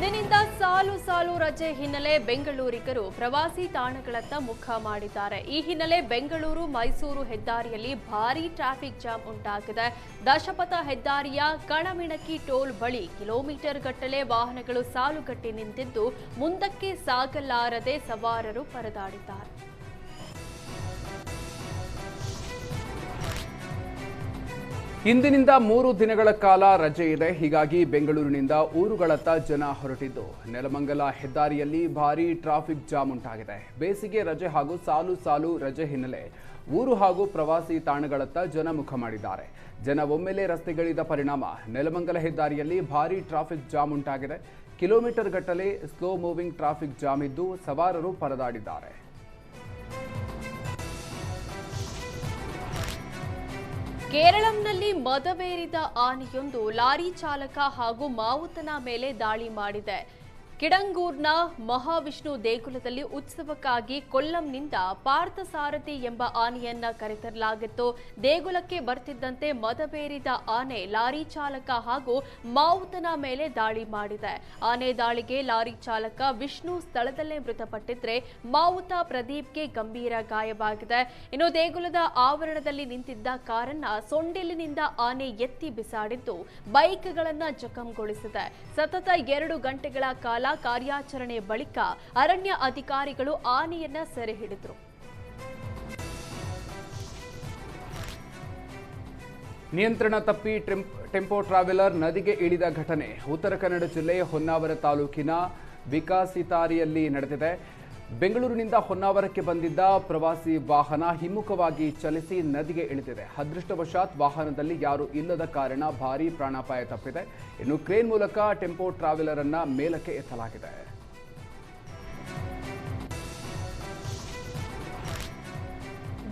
ಇಂದಿನಿಂದ ಸಾಲು ಸಾಲು ರಜೆ ಹಿನ್ನೆಲೆ ಬೆಂಗಳೂರಿಗರು ಪ್ರವಾಸಿ ತಾಣಗಳತ್ತ ಮುಖ ಮಾಡಿದ್ದಾರೆ. ಈ ಹಿನ್ನೆಲೆ ಬೆಂಗಳೂರು ಮೈಸೂರು ಹೆದ್ದಾರಿಯಲ್ಲಿ ಭಾರೀ ಟ್ರಾಫಿಕ್ ಜಾಮ್ ಉಂಟಾಗಿದೆ. ದಶಪಥ ಹೆದ್ದಾರಿಯ ಕಣಮಿಣಕಿ ಟೋಲ್ ಬಳಿ ಕಿಲೋಮೀಟರ್ ಗಟ್ಟಲೆ ವಾಹನಗಳು ಸಾಲುಗಟ್ಟಿ ನಿಂತಿದ್ದು ಮುಂದಕ್ಕೆ ಸಾಗಲಾರದೆ ಸವಾರರು ಪರದಾಡಿದ್ದಾರೆ. ಇಂದಿನಿಂದ 3 ದಿನಗಳ ಕಾಲ ರಜೆ ಇದೆ. ಹೀಗಾಗಿ ಬೆಂಗಳೂರಿನಿಂದ ಊರುಗಳತ್ತ ಜನ ಹೊರಟಿದ್ದು ನೆಲಮಂಗಲ ಹೆದ್ದಾರಿಯಲ್ಲಿ ಭಾರೀ ಟ್ರಾಫಿಕ್ ಜಾಮ್ ಉಂಟಾಗಿದೆ. ಬೇಸಿಗೆ ರಜೆ ಹಾಗೂ ಸಾಲು ಸಾಲು ರಜೆ ಹಿನ್ನೆಲೆ ಊರು ಹಾಗೂ ಪ್ರವಾಸಿ ತಾಣಗಳತ್ತ ಜನ ಮುಖ ಮಾಡಿದ್ದಾರೆ. ಜನ ಒಮ್ಮೆಲೆ ರಸ್ತೆಗಿಳಿದ ಪರಿಣಾಮ ನೆಲಮಂಗಲ ಹೆದ್ದಾರಿಯಲ್ಲಿ ಭಾರೀ ಟ್ರಾಫಿಕ್ ಜಾಮ್ ಉಂಟಾಗಿದೆ. ಕಿಲೋಮೀಟರ್ ಗಟ್ಟಲೆ ಸ್ಲೋ ಮೂವಿಂಗ್ ಟ್ರಾಫಿಕ್ ಜಾಮ್ ಇದ್ದು ಸವಾರರು ಪರದಾಡಿದ್ದಾರೆ. ಕೇರಳಂನಲ್ಲಿ ಮದವೇರಿದ ಆನೆಯೊಂದು ಲಾರಿ ಚಾಲಕ ಹಾಗೂ ಮಾವುತನ ಮೇಲೆ ದಾಳಿ ಮಾಡಿದೆ. ಕಿಡಂಗೂರ್ನ ಮಹಾವಿಷ್ಣು ದೇಗುಲದಲ್ಲಿ ಉತ್ಸವಕ್ಕಾಗಿ ಕೊಲ್ಲಂನಿಂದ ಪಾರ್ಥಸಾರಥಿ ಎಂಬ ಆನೆಯನ್ನ ಕರೆತರಲಾಗಿತ್ತು. ದೇಗುಲಕ್ಕೆ ಬರ್ತಿದ್ದಂತೆ ಮದವೇರಿದ ಆನೆ ಲಾರಿ ಚಾಲಕ ಹಾಗೂ ಮಾವುತನ ಮೇಲೆ ದಾಳಿ ಮಾಡಿದೆ. ಆನೆ ದಾಳಿಗೆ ಲಾರಿ ಚಾಲಕ ವಿಷ್ಣು ಸ್ಥಳದಲ್ಲೇ ಮೃತಪಟ್ಟಿದ್ರೆ ಮಾವುತ ಪ್ರದೀಪ್ಗೆ ಗಂಭೀರ ಗಾಯವಾಗಿದೆ. ಇನ್ನು ದೇಗುಲದ ಆವರಣದಲ್ಲಿ ನಿಂತಿದ್ದ ಕಾರನ್ನ ಸೊಂಡಿಲಿನಿಂದ ಆನೆ ಎತ್ತಿ ಬಿಸಾಡಿದ್ದು ಬೈಕ್ಗಳನ್ನ ಜಖಂಗೊಳಿಸಿದೆ. ಸತತ 2 ಗಂಟೆಗಳ ಕಾಲ ಕಾರ್ಯಾಚರಣೆ ಬಳಿಕ ಅರಣ್ಯ ಅಧಿಕಾರಿಗಳು ಆನೆಯನ್ನ ಸೆರೆ ಹಿಡಿದರು. ನಿಯಂತ್ರಣ ತಪ್ಪಿ ಟೆಂಪೋ ಟ್ರಾವೆಲರ್ ನದಿಗೆ ಇಳಿದ ಘಟನೆ ಉತ್ತರ ಕನ್ನಡ ಜಿಲ್ಲೆ ಹೊನ್ನಾವರ ತಾಲೂಕಿನ ವಿಕಾಸಿತಾರಿಯಲ್ಲಿ ನಡೆದಿದೆ. ಬೆಂಗಳೂರಿನಿಂದ ಹೊನ್ನಾವರಕ್ಕೆ ಬಂದಿದ್ದ ಪ್ರವಾಸಿ ವಾಹನ ಹಿಮ್ಮುಖವಾಗಿ ಚಲಿಸಿ ನದಿಗೆ ಇಳಿದಿದೆ. ಅದೃಷ್ಟವಶಾತ್ ವಾಹನದಲ್ಲಿ ಯಾರೂ ಇಲ್ಲದ ಕಾರಣ ಭಾರೀ ಪ್ರಾಣಾಪಾಯ ತಪ್ಪಿದೆ. ಇನ್ನು ಕ್ರೇನ್ ಮೂಲಕ ಟೆಂಪೋ ಟ್ರಾವೆಲರ್ ಅನ್ನ ಮೇಲಕ್ಕೆ ಎತ್ತಲಾಗಿದೆ.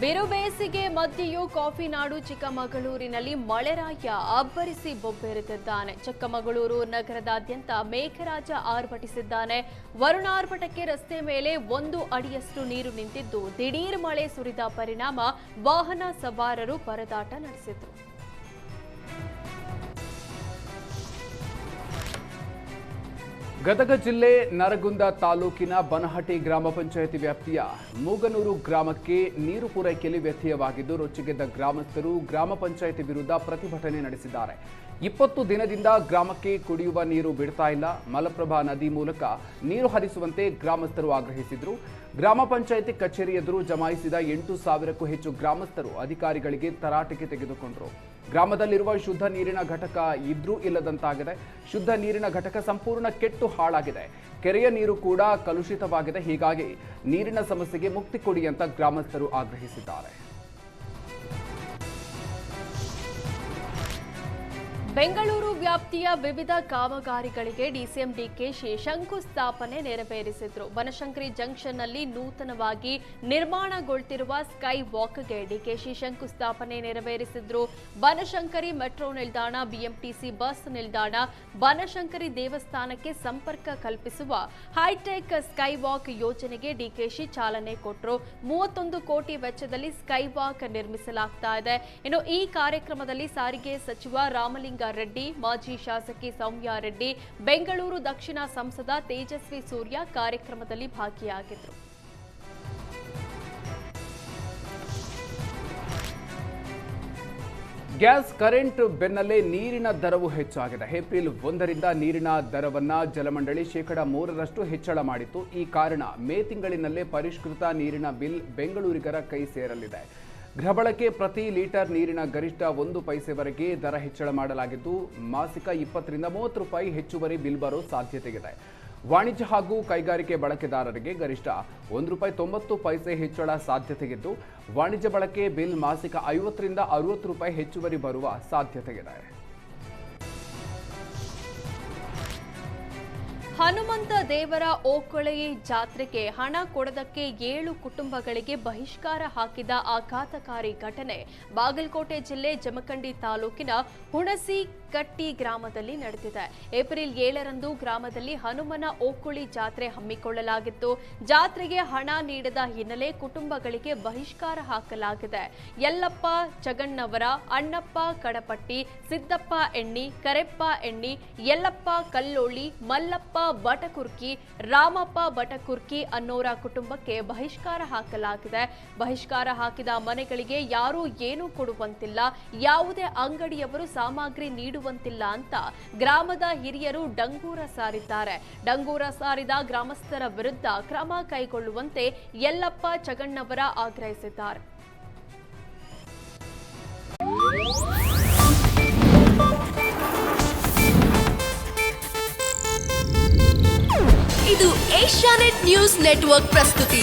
ಬಿರು ಬೇಸಿಗೆ ಮಧ್ಯೆಯೂ ಕಾಫಿ ನಾಡು ಚಿಕ್ಕಮಗಳೂರಿನಲ್ಲಿ ಮಳೆರಾಯ ಅಬ್ಬರಿಸಿ ಬೊಬ್ಬೆರೆದಿದ್ದಾನೆ. ಚಿಕ್ಕಮಗಳೂರು ನಗರದಾದ್ಯಂತ ಮೇಘರಾಜ ಆರ್ಭಟಿಸಿದ್ದಾನೆ. ವರುಣಾರ್ಭಟಕ್ಕೆ ರಸ್ತೆ ಮೇಲೆ 1 ಅಡಿಯಷ್ಟು ನೀರು ನಿಂತಿದ್ದು ದಿಢೀರ್ ಮಳೆ ಸುರಿದ ಪರಿಣಾಮ ವಾಹನ ಸವಾರರು ಪರದಾಟ ನಡೆಸಿದರು. ಗದಗ ಜಿಲ್ಲೆ ನರಗುಂದ ತಾಲೂಕಿನ ಬನಹಟ್ಟಿ ಗ್ರಾಮ ಪಂಚಾಯಿತಿ ವ್ಯಾಪ್ತಿಯ ಮೂಗನೂರು ಗ್ರಾಮಕ್ಕೆ ನೀರು ಪೂರೈಕೆಯಲ್ಲಿ ವ್ಯತ್ಯಯವಾಗಿದ್ದು ರೊಚ್ಚಿಗೆದ್ದ ಗ್ರಾಮಸ್ಥರು ಗ್ರಾಮ ಪಂಚಾಯಿತಿ ವಿರುದ್ಧ ಪ್ರತಿಭಟನೆ ನಡೆಸಿದ್ದಾರೆ. 20 ದಿನದಿಂದ ಗ್ರಾಮಕ್ಕೆ ಕುಡಿಯುವ ನೀರು ಬಿಡ್ತಾ ಇಲ್ಲ. ಮಲಪ್ರಭಾ ನದಿ ಮೂಲಕ ನೀರು ಹರಿಸುವಂತೆ ಗ್ರಾಮಸ್ಥರು ಆಗ್ರಹಿಸಿದ್ರು. ಗ್ರಾಮ ಪಂಚಾಯಿತಿ ಕಚೇರಿ ಎದುರು ಜಮಾಯಿಸಿದ 8,000ಕ್ಕೂ ಹೆಚ್ಚು ಗ್ರಾಮಸ್ಥರು ಅಧಿಕಾರಿಗಳಿಗೆ ತರಾಟೆಗೆ ತೆಗೆದುಕೊಂಡರು. ಗ್ರಾಮದಲ್ಲಿರುವ ಶುದ್ಧ ನೀರಿನ ಘಟಕ ಇದ್ರೂ ಇಲ್ಲದಂತಾಗಿದೆ. ಶುದ್ಧ ನೀರಿನ ಘಟಕ ಸಂಪೂರ್ಣ ಕೆಟ್ಟು ಹಾಳಾಗಿದೆ. ಕೆರೆಯ ನೀರು ಕೂಡ ಕಲುಷಿತವಾಗಿದೆ. ಹೀಗಾಗಿ ನೀರಿನ ಸಮಸ್ಯೆಗೆ ಮುಕ್ತಿ ಕೊಡಿ ಅಂತ ಗ್ರಾಮಸ್ಥರು ಆಗ್ರಹಿಸಿದ್ದಾರೆ. ಬೆಂಗಳೂರು ವ್ಯಾಪ್ತಿಯ ವಿವಿಧ ಕಾಮಗಾರಿಗಳಿಗೆ ಡಿಸಿಎಂ ಡಿಕೆಶಿ ಶಂಕುಸ್ಥಾಪನೆ ನೆರವೇರಿಸಿದ್ರು. ಬನಶಂಕರಿ ಜಂಕ್ಷನ್ನಲ್ಲಿ ನೂತನವಾಗಿ ನಿರ್ಮಾಣಗೊಳ್ತಿರುವ ಸ್ಕೈ ವಾಕ್ಗೆ ಡಿಕೆಶಿ ಶಂಕುಸ್ಥಾಪನೆ ನೆರವೇರಿಸಿದ್ರು. ಬನಶಂಕರಿ ಮೆಟ್ರೋ ನಿಲ್ದಾಣ, ಬಿಎಂಟಿಸಿ ಬಸ್ ನಿಲ್ದಾಣ, ಬನಶಂಕರಿ ದೇವಸ್ಥಾನಕ್ಕೆ ಸಂಪರ್ಕ ಕಲ್ಪಿಸುವ ಹೈಟೆಕ್ ಸ್ಕೈ ವಾಕ್ ಯೋಜನೆಗೆ ಡಿಕೆಶಿ ಚಾಲನೆ ಕೊಟ್ಟರು. 31 ಕೋಟಿ ವೆಚ್ಚದಲ್ಲಿ ಸ್ಕೈ ವಾಕ್ ನಿರ್ಮಿಸಲಾಗ್ತಾ ಇದೆ. ಇನ್ನು ಈ ಕಾರ್ಯಕ್ರಮದಲ್ಲಿ ಸಾರಿಗೆ ಸಚಿವ ರಾಮಲಿಂಗ ರೆಡ್ಡಿ, ಮಾಜಿ ಶಾಸಕಿ ಸೌಮ್ಯ ರೆಡ್ಡಿ, ಬೆಂಗಳೂರು ದಕ್ಷಿಣ ಸಂಸದ ತೇಜಸ್ವಿ ಸೂರ್ಯ ಕಾರ್ಯಕ್ರಮದಲ್ಲಿ ಭಾಗಿಯಾಗಿದ್ದರು. ಗ್ಯಾಸ್ ಕರೆಂಟ್ ಬೆನ್ನಲ್ಲೇ ನೀರಿನ ದರವು ಹೆಚ್ಚಾಗಿದೆ. ಏಪ್ರಿಲ್ 1ರಿಂದ ನೀರಿನ ದರವನ್ನ ಜಲಮಂಡಳಿ -3% ಹೆಚ್ಚಳ ಮಾಡಿತ್ತು. ಈ ಕಾರಣ ಮೇ ತಿಂಗಳಿನಲ್ಲೇ ಪರಿಷ್ಕೃತ ನೀರಿನ ಬಿಲ್ ಬೆಂಗಳೂರಿಗರ ಕೈ ಸೇರಲಿದೆ. ಗೃಹಬಳಕೆ ಪ್ರತಿ ಲೀಟರ್ ನೀರಿನ ಗರಿಷ್ಠ 1 ಪೈಸೆವರೆಗೆ ದರ ಹೆಚ್ಚಳ ಮಾಡಲಾಗಿದ್ದು ಮಾಸಿಕ 20 ರಿಂದ 30 ರೂಪಾಯಿ ಹೆಚ್ಚುವರಿ ಬಿಲ್ ಬರೋ ಸಾಧ್ಯತೆಯಿದೆ. ವಾಣಿಜ್ಯ ಹಾಗೂ ಕೈಗಾರಿಕೆ ಬಳಕೆದಾರರಿಗೆ ಗರಿಷ್ಠ ₹1.90 ಹೆಚ್ಚಳ ಸಾಧ್ಯತೆಯಿದ್ದು ವಾಣಿಜ್ಯ ಬಳಕೆ ಬಿಲ್ ಮಾಸಿಕ 50 ರಿಂದ 60 ರೂಪಾಯಿ ಹೆಚ್ಚುವರಿ ಬರುವ ಸಾಧ್ಯತೆಯಿದೆ. ಹನುಮಂತ ದೇವರ ಓಕೊಳೆ ಜಾತ್ರೆಗೆ ಹಣ ಕೊಡದಕ್ಕೆ 7 ಕುಟುಂಬಗಳಿಗೆ ಬಹಿಷ್ಕಾರ ಹಾಕಿದ ಆಘಾತಕಾರಿ ಘಟನೆ ಬಾಗಲಕೋಟೆ ಜಿಲ್ಲೆ ಜಮಖಂಡಿ ತಾಲೂಕಿನ ಹುಣಸಿ ಕಟ್ಟಿ ಗ್ರಾಮದಲ್ಲಿ ನಡೆದಿದೆ. ಏಪ್ರಿಲ್ 7ರಂದು ಗ್ರಾಮದಲ್ಲಿ ಹನುಮನ ಓಕುಳಿ ಜಾತ್ರೆ ಹಮ್ಮಿಕೊಳ್ಳಲಾಗಿತ್ತು. ಜಾತ್ರೆಗೆ ಹಣ ನೀಡದ ಹಿನ್ನೆಲೆ ಕುಟುಂಬಗಳಿಗೆ ಬಹಿಷ್ಕಾರ ಹಾಕಲಾಗಿದೆ. ಯಲ್ಲಪ್ಪ ಚಗಣ್ಣವರ, ಅಣ್ಣಪ್ಪ ಕಡಪಟ್ಟಿ, ಸಿದ್ದಪ್ಪ ಎಣ್ಣಿ, ಕರೆಪ್ಪ ಎಣ್ಣಿ, ಯಲ್ಲಪ್ಪ ಕಲ್ಲೋಳಿ, ಮಲ್ಲಪ್ಪ ಬಟಕುರ್ಕಿ, ರಾಮಪ್ಪ ಬಟಕುರ್ಕಿ ಅನ್ನೋರ ಕುಟುಂಬಕ್ಕೆ ಬಹಿಷ್ಕಾರ ಹಾಕಲಾಗಿದೆ. ಬಹಿಷ್ಕಾರ ಹಾಕಿದ ಮನೆಗಳಿಗೆ ಯಾರೂ ಏನೂ ಕೊಡುವಂತಿಲ್ಲ, ಯಾವುದೇ ಅಂಗಡಿಯವರು ಸಾಮಗ್ರಿ ನೀಡುವಂತಿಲ್ಲ ಅಂತ ಗ್ರಾಮದ ಹಿರಿಯರು ಡಂಗೂರ ಸಾರಿದ್ದಾರೆ. ಡಂಗೂರ ಸಾರಿದ ಗ್ರಾಮಸ್ಥರ ವಿರುದ್ಧ ಕ್ರಮ ಕೈಗೊಳ್ಳುವಂತೆ ಯಲ್ಲಪ್ಪ ಚಗಣ್ಣವರ ಆಗ್ರಹಿಸಿದ್ದಾರೆ. ಇದು ಏಷ್ಯಾನೆಟ್ ನ್ಯೂಸ್ ನೆಟ್ವರ್ಕ್ ಪ್ರಸ್ತುತಿ.